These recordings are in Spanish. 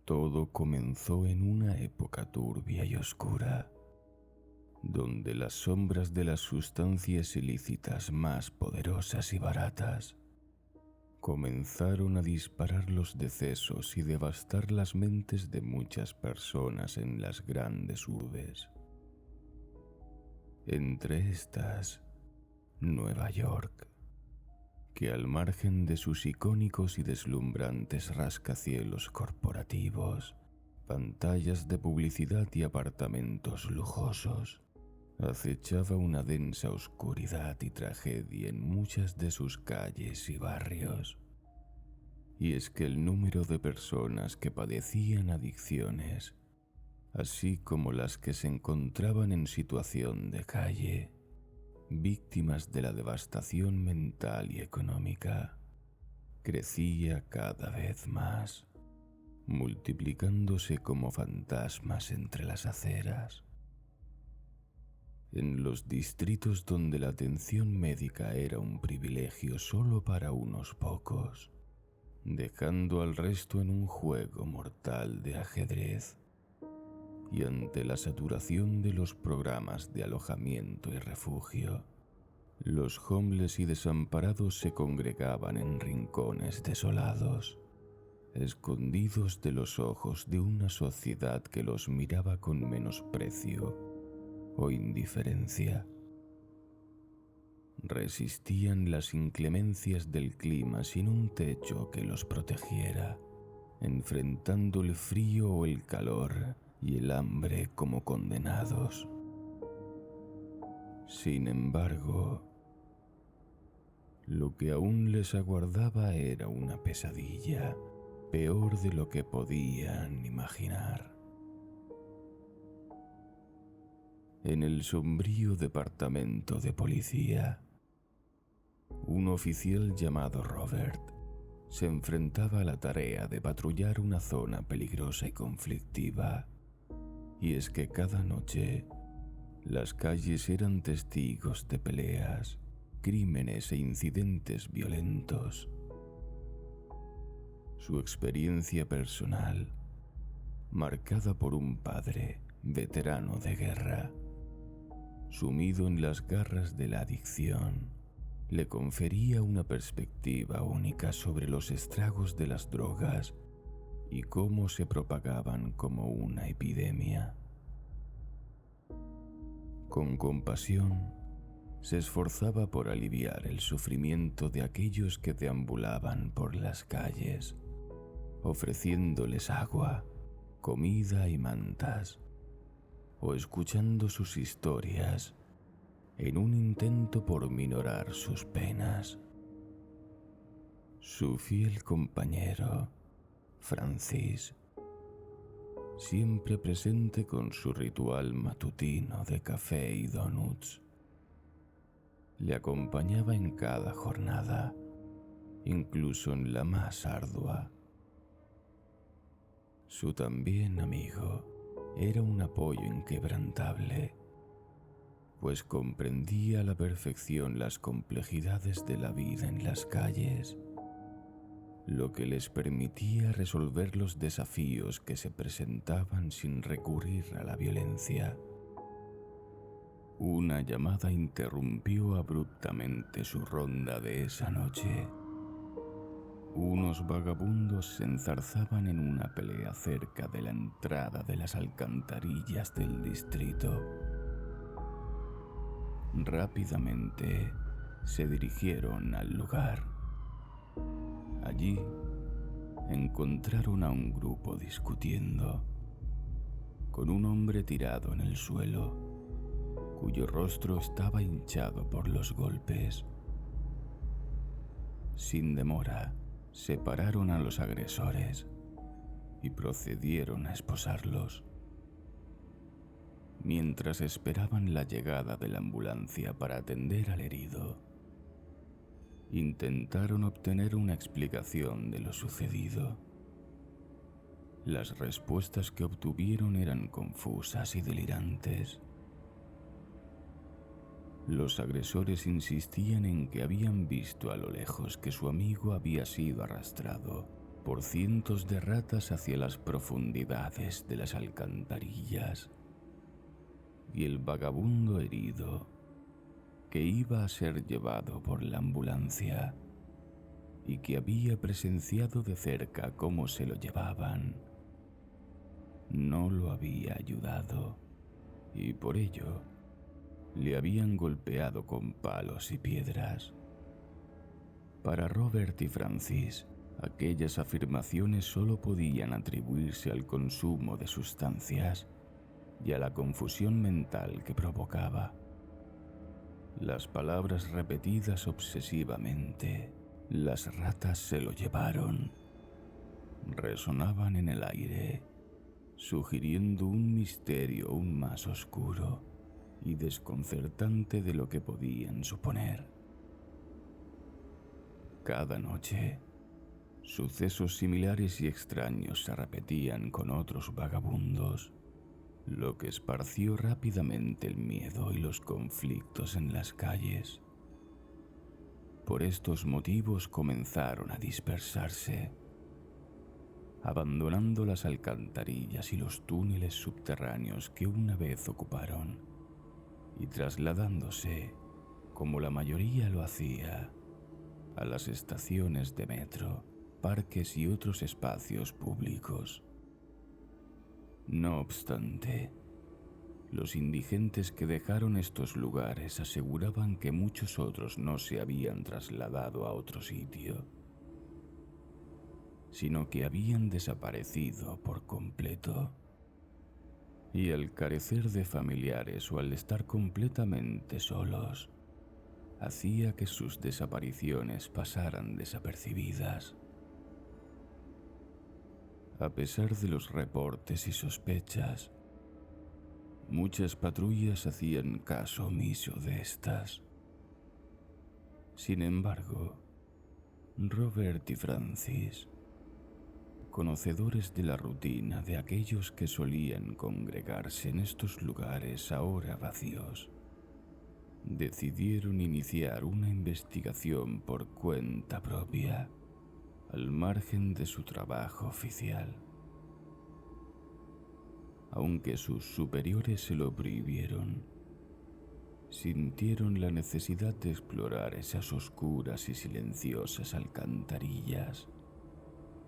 Todo comenzó en una época turbia y oscura, donde las sombras de las sustancias ilícitas más poderosas y baratas comenzaron a disparar los decesos y devastar las mentes de muchas personas en las grandes urbes. Entre estas, Nueva York, que al margen de sus icónicos y deslumbrantes rascacielos corporativos, pantallas de publicidad y apartamentos lujosos, acechaba una densa oscuridad y tragedia en muchas de sus calles y barrios. Y es que el número de personas que padecían adicciones, así como las que se encontraban en situación de calle, víctimas de la devastación mental y económica, crecía cada vez más, multiplicándose como fantasmas entre las aceras. En los distritos donde la atención médica era un privilegio solo para unos pocos, dejando al resto en un juego mortal de ajedrez, y ante la saturación de los programas de alojamiento y refugio, los homeless y desamparados se congregaban en rincones desolados, escondidos de los ojos de una sociedad que los miraba con menosprecio o indiferencia. Resistían las inclemencias del clima sin un techo que los protegiera, enfrentando el frío o el calor y el hambre como condenados. Sin embargo, lo que aún les aguardaba era una pesadilla, peor de lo que podían imaginar. En el sombrío departamento de policía, un oficial llamado Robert se enfrentaba a la tarea de patrullar una zona peligrosa y conflictiva. Y es que cada noche las calles eran testigos de peleas, crímenes e incidentes violentos. Su experiencia personal, marcada por un padre veterano de guerra, sumido en las garras de la adicción, le confería una perspectiva única sobre los estragos de las drogas y cómo se propagaban como una epidemia. Con compasión, se esforzaba por aliviar el sufrimiento de aquellos que deambulaban por las calles, ofreciéndoles agua, comida y mantas, o escuchando sus historias en un intento por minorar sus penas. Su fiel compañero, Francis, siempre presente con su ritual matutino de café y donuts, le acompañaba en cada jornada, incluso en la más ardua. Su también amigo era un apoyo inquebrantable, pues comprendía a la perfección las complejidades de la vida en las calles, lo que les permitía resolver los desafíos que se presentaban sin recurrir a la violencia. Una llamada interrumpió abruptamente su ronda de esa noche. Unos vagabundos se enzarzaban en una pelea cerca de la entrada de las alcantarillas del distrito. Rápidamente se dirigieron al lugar. Allí encontraron a un grupo discutiendo, con un hombre tirado en el suelo, cuyo rostro estaba hinchado por los golpes. Sin demora, separaron a los agresores y procedieron a esposarlos. Mientras esperaban la llegada de la ambulancia para atender al herido, intentaron obtener una explicación de lo sucedido. Las respuestas que obtuvieron eran confusas y delirantes. Los agresores insistían en que habían visto a lo lejos que su amigo había sido arrastrado por cientos de ratas hacia las profundidades de las alcantarillas, y el vagabundo herido, que iba a ser llevado por la ambulancia y que había presenciado de cerca cómo se lo llevaban, no lo había ayudado, y por ello le habían golpeado con palos y piedras. Para Robert y Francis, aquellas afirmaciones solo podían atribuirse al consumo de sustancias y a la confusión mental que provocaba. Las palabras repetidas obsesivamente, "las ratas se lo llevaron", resonaban en el aire, sugiriendo un misterio aún más oscuro y desconcertante de lo que podían suponer. Cada noche, sucesos similares y extraños se repetían con otros vagabundos, lo que esparció rápidamente el miedo y los conflictos en las calles. Por estos motivos comenzaron a dispersarse, abandonando las alcantarillas y los túneles subterráneos que una vez ocuparon, y trasladándose, como la mayoría lo hacía, a las estaciones de metro, parques y otros espacios públicos. No obstante, los indigentes que dejaron estos lugares aseguraban que muchos otros no se habían trasladado a otro sitio, sino que habían desaparecido por completo. Y al carecer de familiares o al estar completamente solos, hacía que sus desapariciones pasaran desapercibidas. A pesar de los reportes y sospechas, muchas patrullas hacían caso omiso de estas. Sin embargo, Robert y Francis, conocedores de la rutina de aquellos que solían congregarse en estos lugares ahora vacíos, decidieron iniciar una investigación por cuenta propia, al margen de su trabajo oficial. Aunque sus superiores se lo prohibieron, sintieron la necesidad de explorar esas oscuras y silenciosas alcantarillas.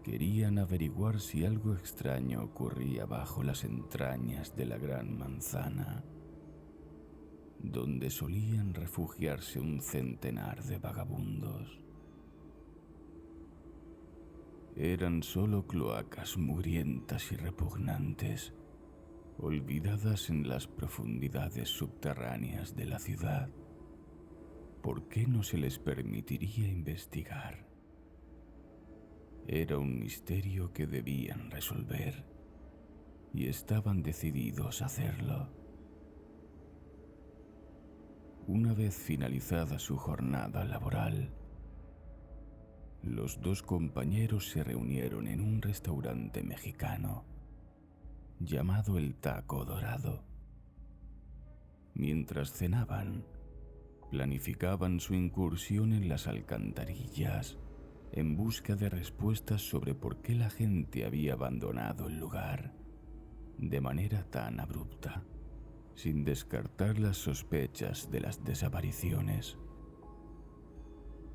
Querían averiguar si algo extraño ocurría bajo las entrañas de la Gran Manzana, donde solían refugiarse un centenar de vagabundos. Eran solo cloacas mugrientas y repugnantes, olvidadas en las profundidades subterráneas de la ciudad. ¿Por qué no se les permitiría investigar? Era un misterio que debían resolver, y estaban decididos a hacerlo. Una vez finalizada su jornada laboral, los dos compañeros se reunieron en un restaurante mexicano llamado El Taco Dorado. Mientras cenaban, planificaban su incursión en las alcantarillas en busca de respuestas sobre por qué la gente había abandonado el lugar de manera tan abrupta, sin descartar las sospechas de las desapariciones.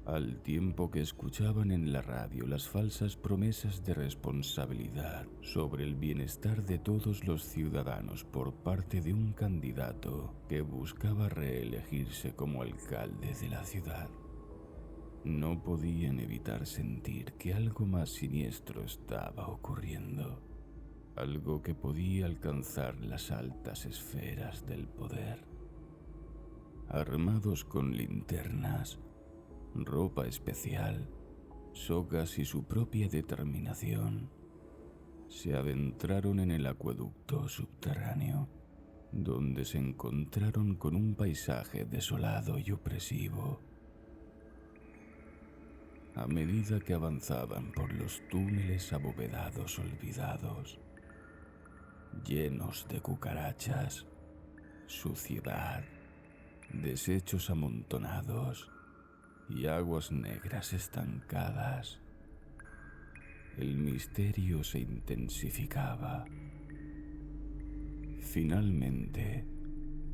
Al tiempo que escuchaban en la radio las falsas promesas de responsabilidad sobre el bienestar de todos los ciudadanos por parte de un candidato que buscaba reelegirse como alcalde de la ciudad, no podían evitar sentir que algo más siniestro estaba ocurriendo, algo que podía alcanzar las altas esferas del poder. Armados con linternas, ropa especial sogas y su propia determinación, se adentraron en el acueducto subterráneo, donde se encontraron con un paisaje desolado y opresivo. A medida que avanzaban por los túneles abovedados olvidados, llenos de cucarachas, suciedad, desechos amontonados y aguas negras estancadas, el misterio se intensificaba. Finalmente,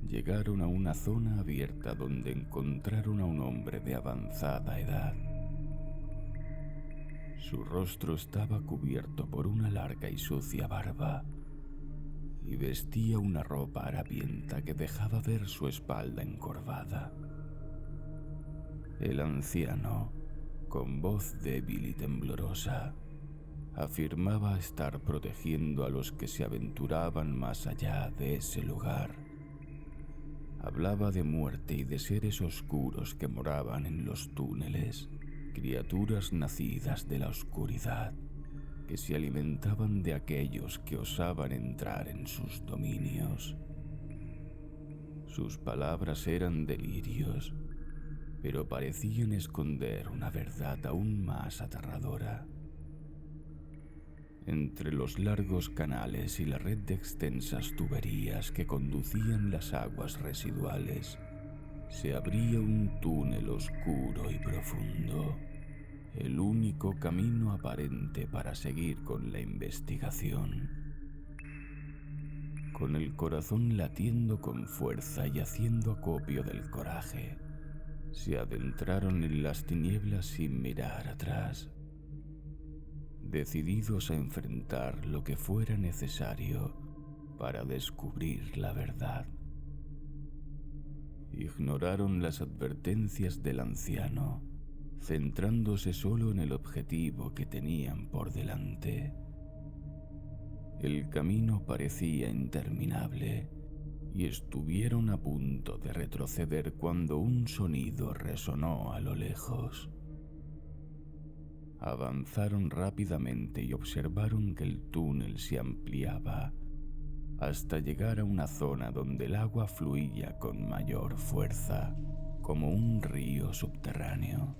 llegaron a una zona abierta donde encontraron a un hombre de avanzada edad. Su rostro estaba cubierto por una larga y sucia barba y vestía una ropa harapienta que dejaba ver su espalda encorvada. El anciano, con voz débil y temblorosa, afirmaba estar protegiendo a los que se aventuraban más allá de ese lugar. Hablaba de muerte y de seres oscuros que moraban en los túneles, criaturas nacidas de la oscuridad, que se alimentaban de aquellos que osaban entrar en sus dominios. Sus palabras eran delirios, pero parecían esconder una verdad aún más aterradora. Entre los largos canales y la red de extensas tuberías que conducían las aguas residuales, se abría un túnel oscuro y profundo, el único camino aparente para seguir con la investigación. Con el corazón latiendo con fuerza y haciendo acopio del coraje, se adentraron en las tinieblas sin mirar atrás, decididos a enfrentar lo que fuera necesario para descubrir la verdad. Ignoraron las advertencias del anciano, centrándose solo en el objetivo que tenían por delante. El camino parecía interminable y estuvieron a punto de retroceder cuando un sonido resonó a lo lejos. Avanzaron rápidamente y observaron que el túnel se ampliaba hasta llegar a una zona donde el agua fluía con mayor fuerza, como un río subterráneo.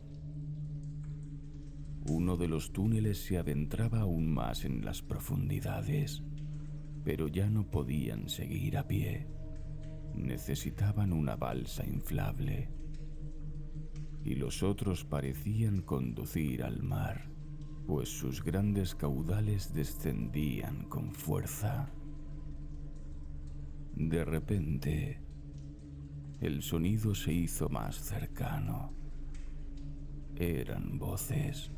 Uno de los túneles se adentraba aún más en las profundidades, pero ya no podían seguir a pie. Necesitaban una balsa inflable, y los otros parecían conducir al mar, pues sus grandes caudales descendían con fuerza. De repente, el sonido se hizo más cercano. Eran voces.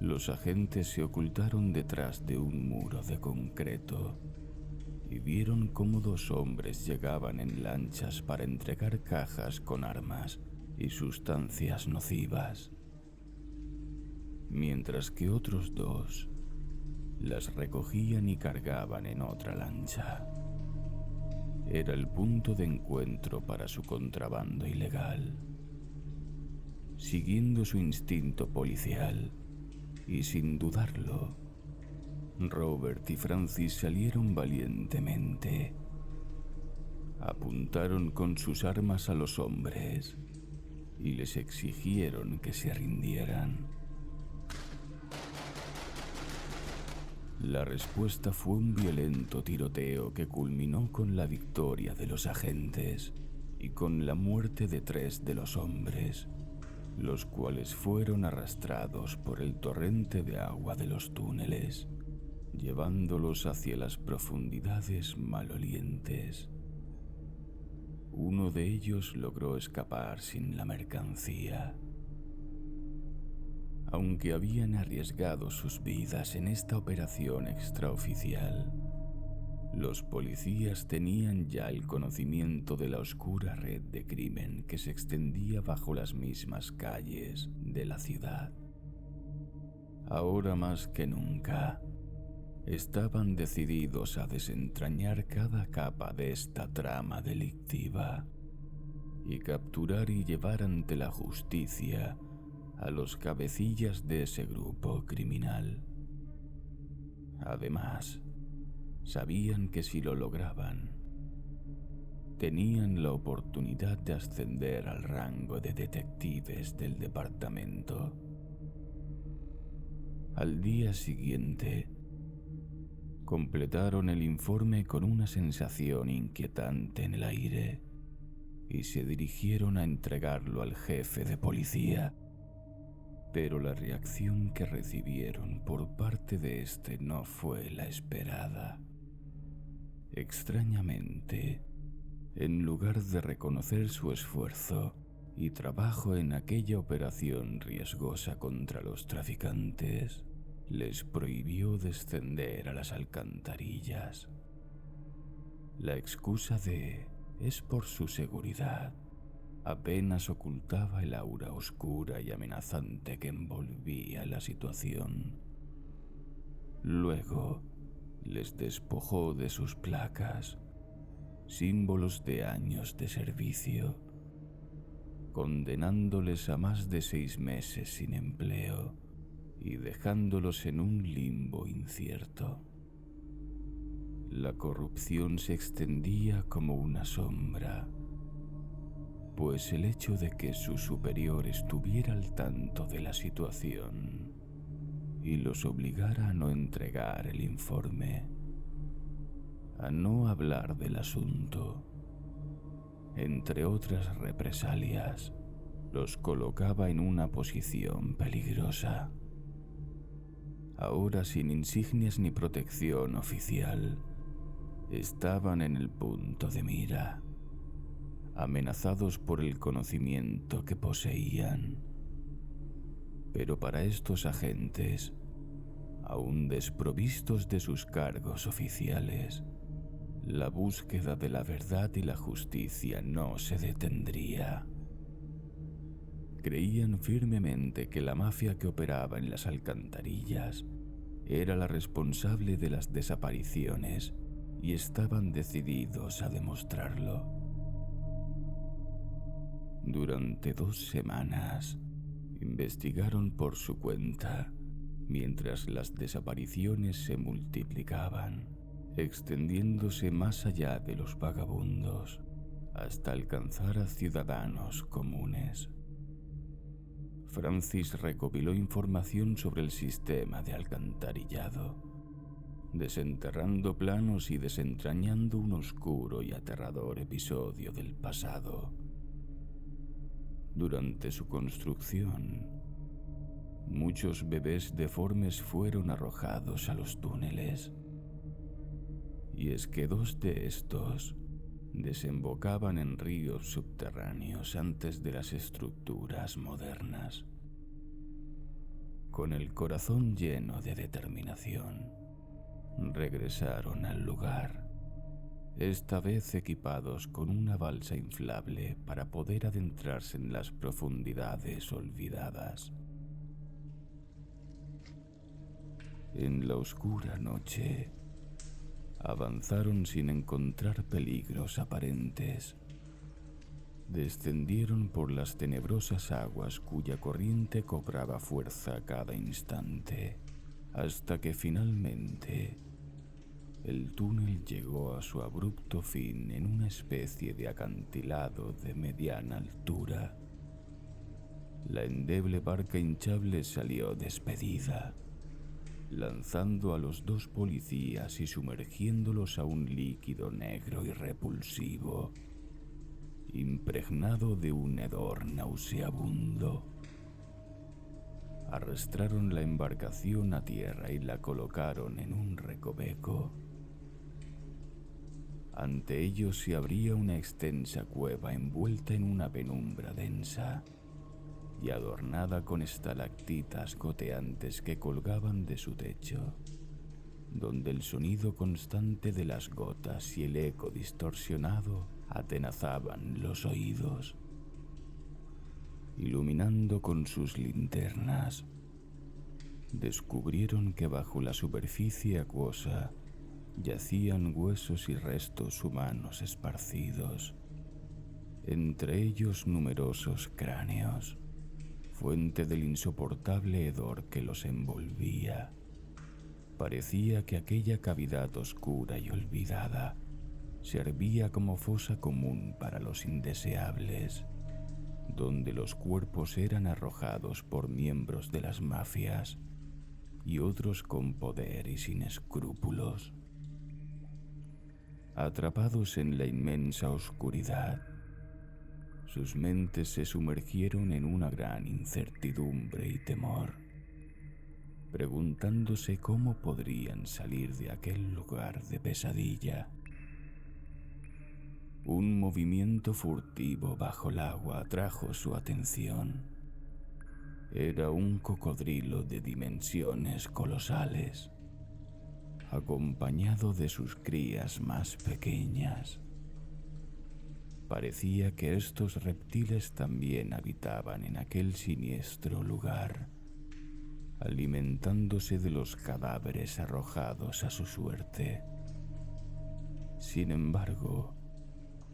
Los agentes se ocultaron detrás de un muro de concreto y vieron cómo dos hombres llegaban en lanchas para entregar cajas con armas y sustancias nocivas, mientras que otros dos las recogían y cargaban en otra lancha. Era el punto de encuentro para su contrabando ilegal. Siguiendo su instinto policial, y sin dudarlo, Robert y Francis salieron valientemente. Apuntaron con sus armas a los hombres y les exigieron que se rindieran. La respuesta fue un violento tiroteo que culminó con la victoria de los agentes y con la muerte de 3 de los hombres, los cuales fueron arrastrados por el torrente de agua de los túneles, llevándolos hacia las profundidades malolientes. Uno de ellos logró escapar sin la mercancía. Aunque habían arriesgado sus vidas en esta operación extraoficial, los policías tenían ya el conocimiento de la oscura red de crimen que se extendía bajo las mismas calles de la ciudad. Ahora más que nunca, estaban decididos a desentrañar cada capa de esta trama delictiva y capturar y llevar ante la justicia a los cabecillas de ese grupo criminal. Además, sabían que si lo lograban, tenían la oportunidad de ascender al rango de detectives del departamento. Al día siguiente, completaron el informe con una sensación inquietante en el aire y se dirigieron a entregarlo al jefe de policía. Pero la reacción que recibieron por parte de este no fue la esperada. Extrañamente, en lugar de reconocer su esfuerzo y trabajo en aquella operación riesgosa contra los traficantes, les prohibió descender a las alcantarillas. La excusa de «es por su seguridad» apenas ocultaba el aura oscura y amenazante que envolvía la situación. Luego, les despojó de sus placas, símbolos de años de servicio, condenándoles a más de 6 meses sin empleo y dejándolos en un limbo incierto. La corrupción se extendía como una sombra, pues el hecho de que su superior estuviera al tanto de la situación y los obligara a no entregar el informe, a no hablar del asunto, entre otras represalias, los colocaba en una posición peligrosa. Ahora, sin insignias ni protección oficial, estaban en el punto de mira, amenazados por el conocimiento que poseían. Pero para estos agentes, aún desprovistos de sus cargos oficiales, la búsqueda de la verdad y la justicia no se detendría. Creían firmemente que la mafia que operaba en las alcantarillas era la responsable de las desapariciones y estaban decididos a demostrarlo. Durante 2 semanas, investigaron por su cuenta, mientras las desapariciones se multiplicaban, extendiéndose más allá de los vagabundos, hasta alcanzar a ciudadanos comunes. Francis recopiló información sobre el sistema de alcantarillado, desenterrando planos y desentrañando un oscuro y aterrador episodio del pasado. Durante su construcción, muchos bebés deformes fueron arrojados a los túneles. Y es que 2 de estos desembocaban en ríos subterráneos antes de las estructuras modernas. Con el corazón lleno de determinación, regresaron al lugar, esta vez equipados con una balsa inflable para poder adentrarse en las profundidades olvidadas. En la oscura noche, avanzaron sin encontrar peligros aparentes. Descendieron por las tenebrosas aguas cuya corriente cobraba fuerza a cada instante, hasta que finalmente el túnel llegó a su abrupto fin en una especie de acantilado de mediana altura. La endeble barca hinchable salió despedida, lanzando a los 2 policías y sumergiéndolos a un líquido negro y repulsivo, impregnado de un hedor nauseabundo. Arrastraron la embarcación a tierra y la colocaron en un recoveco. Ante ellos se abría una extensa cueva envuelta en una penumbra densa y adornada con estalactitas goteantes que colgaban de su techo, donde el sonido constante de las gotas y el eco distorsionado atenazaban los oídos. Iluminando con sus linternas, descubrieron que bajo la superficie acuosa yacían huesos y restos humanos esparcidos, entre ellos numerosos cráneos, fuente del insoportable hedor que los envolvía. Parecía que aquella cavidad oscura y olvidada servía como fosa común para los indeseables, donde los cuerpos eran arrojados por miembros de las mafias y otros con poder y sin escrúpulos. Atrapados en la inmensa oscuridad, sus mentes se sumergieron en una gran incertidumbre y temor, preguntándose cómo podrían salir de aquel lugar de pesadilla. Un movimiento furtivo bajo el agua atrajo su atención. Era un cocodrilo de dimensiones colosales, acompañado de sus crías más pequeñas. Parecía que estos reptiles también habitaban en aquel siniestro lugar, alimentándose de los cadáveres arrojados a su suerte. Sin embargo,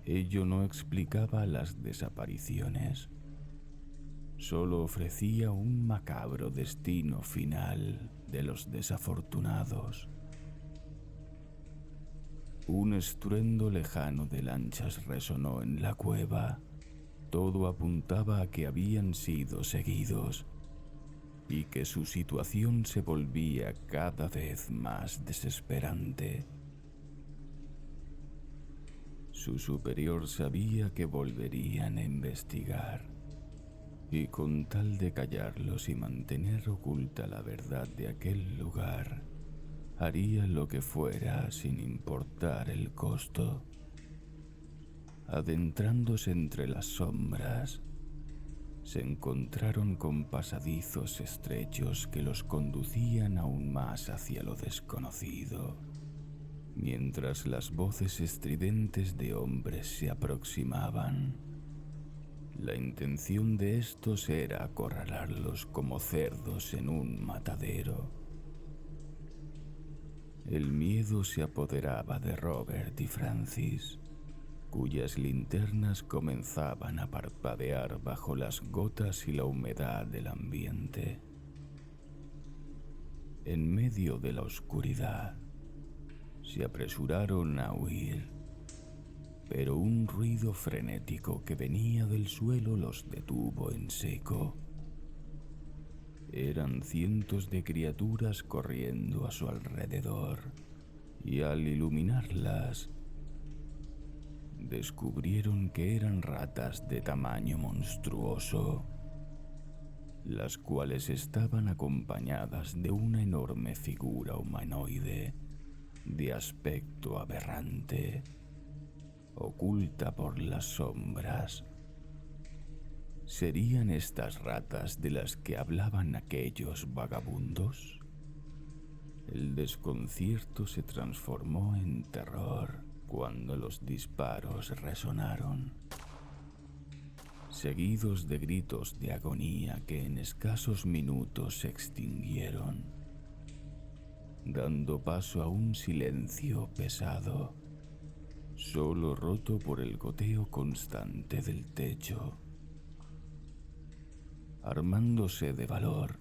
ello no explicaba las desapariciones, solo ofrecía un macabro destino final de los desafortunados. Un estruendo lejano de lanchas resonó en la cueva. Todo apuntaba a que habían sido seguidos y que su situación se volvía cada vez más desesperante. Su superior sabía que volverían a investigar, y con tal de callarlos y mantener oculta la verdad de aquel lugar, haría lo que fuera sin importar el costo. Adentrándose entre las sombras, se encontraron con pasadizos estrechos que los conducían aún más hacia lo desconocido, mientras las voces estridentes de hombres se aproximaban. La intención de estos era acorralarlos como cerdos en un matadero. El miedo se apoderaba de Robert y Francis, cuyas linternas comenzaban a parpadear bajo las gotas y la humedad del ambiente. En medio de la oscuridad, se apresuraron a huir, pero un ruido frenético que venía del suelo los detuvo en seco. Eran cientos de criaturas corriendo a su alrededor, y al iluminarlas, descubrieron que eran ratas de tamaño monstruoso, las cuales estaban acompañadas de una enorme figura humanoide de aspecto aberrante, oculta por las sombras. ¿Serían estas ratas de las que hablaban aquellos vagabundos? El desconcierto se transformó en terror cuando los disparos resonaron, seguidos de gritos de agonía que en escasos minutos se extinguieron, dando paso a un silencio pesado, solo roto por el goteo constante del techo. Armándose de valor,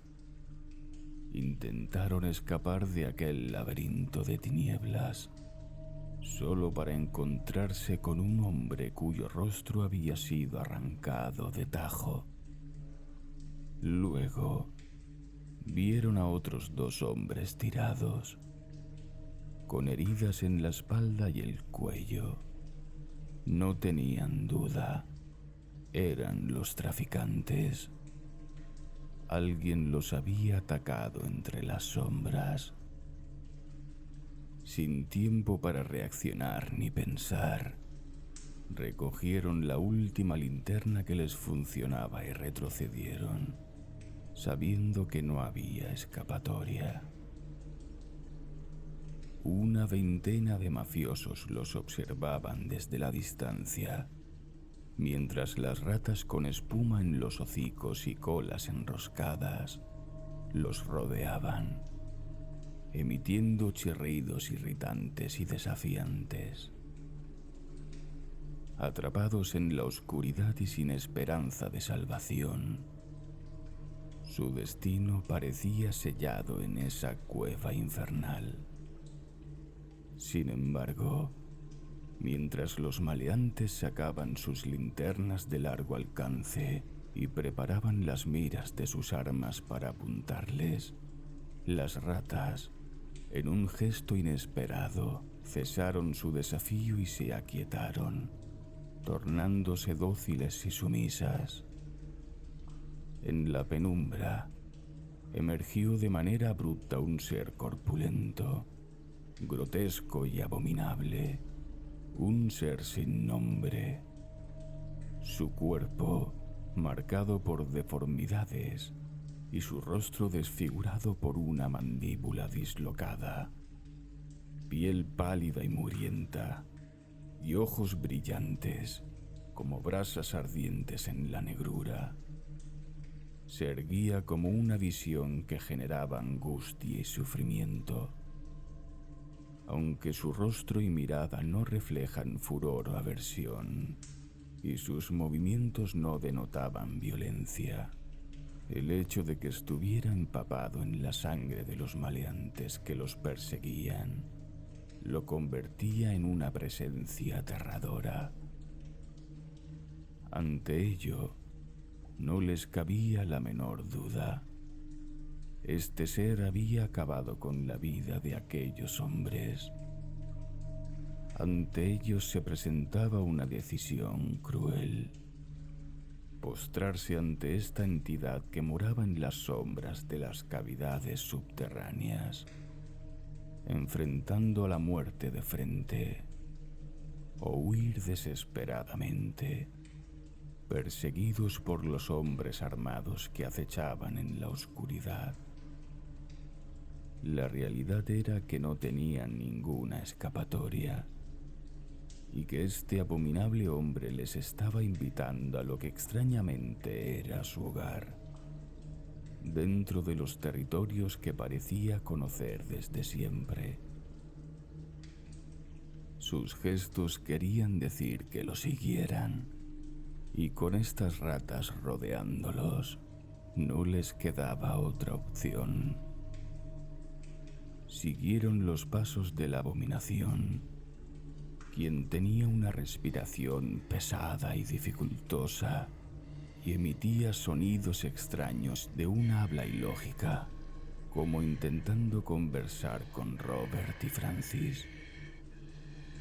intentaron escapar de aquel laberinto de tinieblas, solo para encontrarse con un hombre cuyo rostro había sido arrancado de tajo. Luego, vieron a otros dos hombres tirados, con heridas en la espalda y el cuello. No tenían duda, eran los traficantes. Alguien los había atacado entre las sombras. Sin tiempo para reaccionar ni pensar, recogieron la última linterna que les funcionaba y retrocedieron, sabiendo que no había escapatoria. Una veintena de mafiosos los observaban desde la distancia, mientras las ratas con espuma en los hocicos y colas enroscadas los rodeaban, emitiendo chirridos irritantes y desafiantes. Atrapados en la oscuridad y sin esperanza de salvación, Su destino parecía sellado en esa cueva infernal. Sin embargo, mientras los maleantes sacaban sus linternas de largo alcance y preparaban las miras de sus armas para apuntarles, las ratas, en un gesto inesperado, cesaron su desafío y se aquietaron, tornándose dóciles y sumisas. En la penumbra, emergió de manera abrupta un ser corpulento, grotesco y abominable, un ser sin nombre. Su cuerpo, marcado por deformidades, y su rostro desfigurado por una mandíbula dislocada, piel pálida y murienta, y ojos brillantes como brasas ardientes en la negrura. Se erguía como una visión que generaba angustia y sufrimiento, aunque su rostro y mirada no reflejan furor o aversión, y sus movimientos no denotaban violencia. El hecho de que estuviera empapado en la sangre de los maleantes que los perseguían lo convertía en una presencia aterradora. Ante ello, no les cabía la menor duda. Este ser había acabado con la vida de aquellos hombres. Ante ellos se presentaba una decisión cruel: postrarse ante esta entidad que moraba en las sombras de las cavidades subterráneas, enfrentando a la muerte de frente, o huir desesperadamente, perseguidos por los hombres armados que acechaban en la oscuridad. La realidad era que no tenían ninguna escapatoria, y que este abominable hombre les estaba invitando a lo que extrañamente era su hogar, dentro de los territorios que parecía conocer desde siempre. Sus gestos querían decir que lo siguieran, y con estas ratas rodeándolos, no les quedaba otra opción. Siguieron los pasos de la abominación, quien tenía una respiración pesada y dificultosa y emitía sonidos extraños de una habla ilógica, como intentando conversar con Robert y Francis,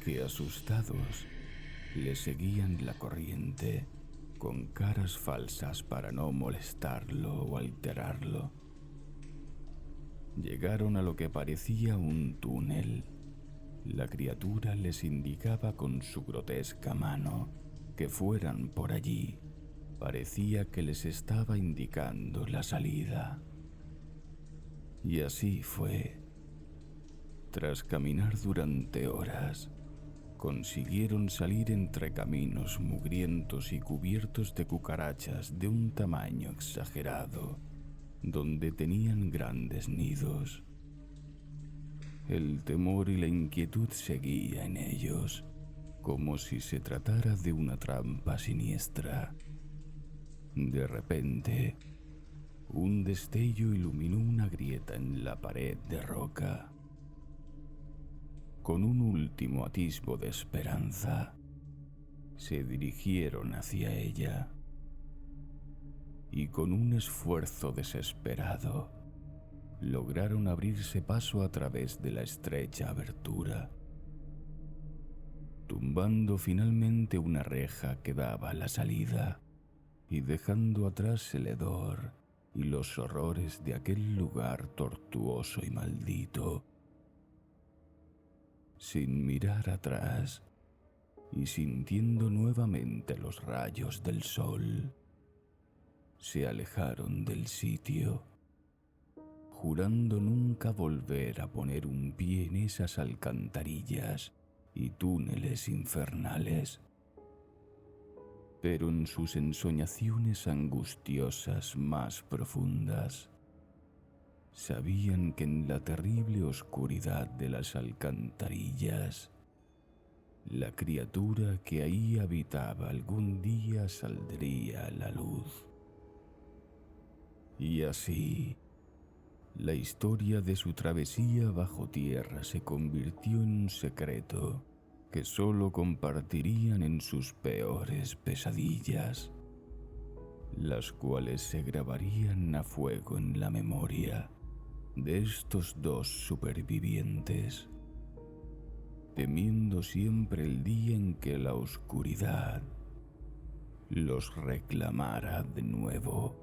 que asustados le seguían la corriente con caras falsas para no molestarlo o alterarlo. Llegaron a lo que parecía un túnel. La criatura les indicaba con su grotesca mano que fueran por allí. Parecía que les estaba indicando la salida. Y así fue. Tras caminar durante horas, consiguieron salir entre caminos mugrientos y cubiertos de cucarachas de un tamaño exagerado, donde tenían grandes nidos. El temor y la inquietud seguía en ellos, como si se tratara de una trampa siniestra. De repente, un destello iluminó una grieta en la pared de roca. Con un último atisbo de esperanza, se dirigieron hacia ella. Y con un esfuerzo desesperado, lograron abrirse paso a través de la estrecha abertura, tumbando finalmente una reja que daba a la salida y dejando atrás el hedor y los horrores de aquel lugar tortuoso y maldito. Sin mirar atrás y sintiendo nuevamente los rayos del sol, se alejaron del sitio, jurando nunca volver a poner un pie en esas alcantarillas y túneles infernales. Pero en sus ensoñaciones angustiosas más profundas, sabían que en la terrible oscuridad de las alcantarillas, la criatura que ahí habitaba algún día saldría a la luz. Y así, la historia de su travesía bajo tierra se convirtió en un secreto que solo compartirían en sus peores pesadillas, las cuales se grabarían a fuego en la memoria de estos dos supervivientes, temiendo siempre el día en que la oscuridad los reclamara de nuevo.